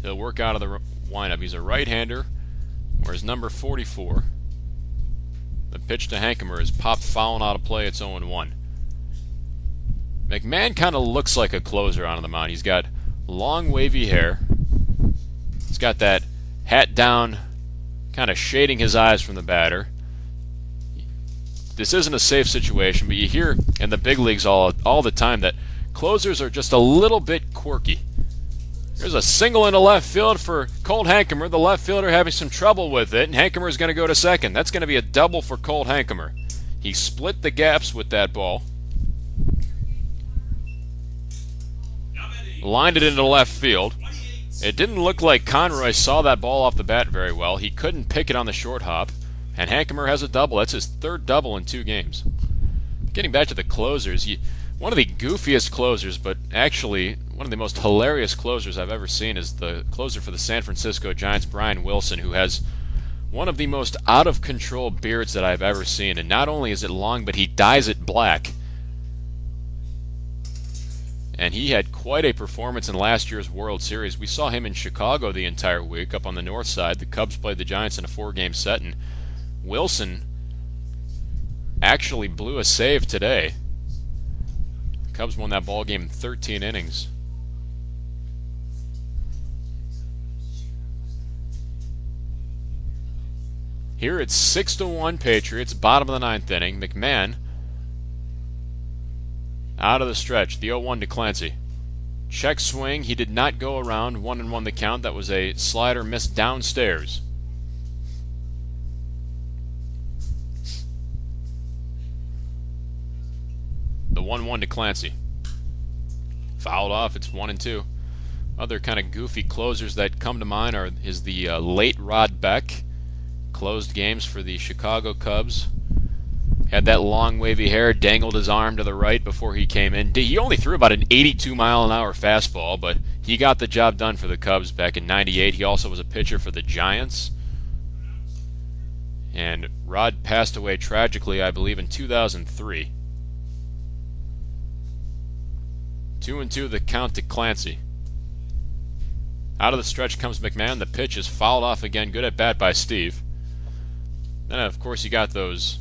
He'll work out of the windup. He's a right-hander, whereas number 44, the pitch to Hankemer, is popped fouling out of play. It's 0-1. McMahon kind of looks like a closer on the mound. He's got long, wavy hair. He's got that hat down, kind of shading his eyes from the batter. This isn't a safe situation, but you hear in the big leagues all the time that closers are just a little bit quirky. There's a single into left field for Colt Hankemer. The left fielder having some trouble with it, and Hankemer is going to go to second. That's going to be a double for Colt Hankemer. He split the gaps with that ball. Lined it into left field. It didn't look like Conroy saw that ball off the bat very well. He couldn't pick it on the short hop, and Hankemer has a double. That's his third double in 2 games. Getting back to the closers, one of the goofiest closers, but actually one of the most hilarious closers I've ever seen, is the closer for the San Francisco Giants, Brian Wilson, who has one of the most out-of-control beards that I've ever seen. And not only is it long, but he dyes it black. And he had quite a performance in last year's World Series. We saw him in Chicago the entire week up on the north side. The Cubs played the Giants in a 4-game set, and Wilson actually blew a save today. The Cubs won that ball game in 13 innings. Here it's 6-1 Patriots, bottom of the 9th inning. McMahon out of the stretch, the 0-1 to Clancy. Check swing, he did not go around, 1-1 the count. That was a slider missed downstairs. The 1-1 to Clancy. Fouled off, it's 1-2. Other kind of goofy closers that come to mind is the late Rod Beck. Closed games for the Chicago Cubs. Had that long wavy hair, dangled his arm to the right before he came in. He only threw about an 82-mile-an-hour fastball, but he got the job done for the Cubs back in '98. He also was a pitcher for the Giants. And Rod passed away tragically, I believe, in 2003. 2-2 the count to Clancy. Out of the stretch comes McMahon. The pitch is fouled off again. Good at bat by Steve. Then, of course, you got those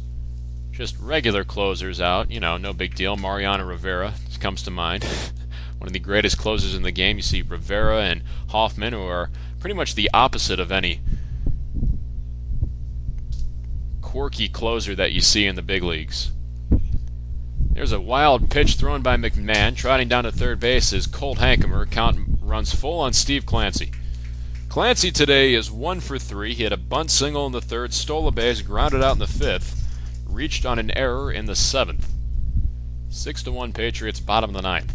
just regular closers out. You know, no big deal. Mariano Rivera comes to mind. One of the greatest closers in the game. You see Rivera and Hoffman, who are pretty much the opposite of any quirky closer that you see in the big leagues. There's a wild pitch thrown by McMahon. Trotting down to third base is Colt Hankemer. Count runs full on Steve Clancy. Clancy today is 1 for 3. He had a bunt single in the 3rd, stole a base, grounded out in the 5th, reached on an error in the 7th. 6-1 Patriots, bottom of the 9th.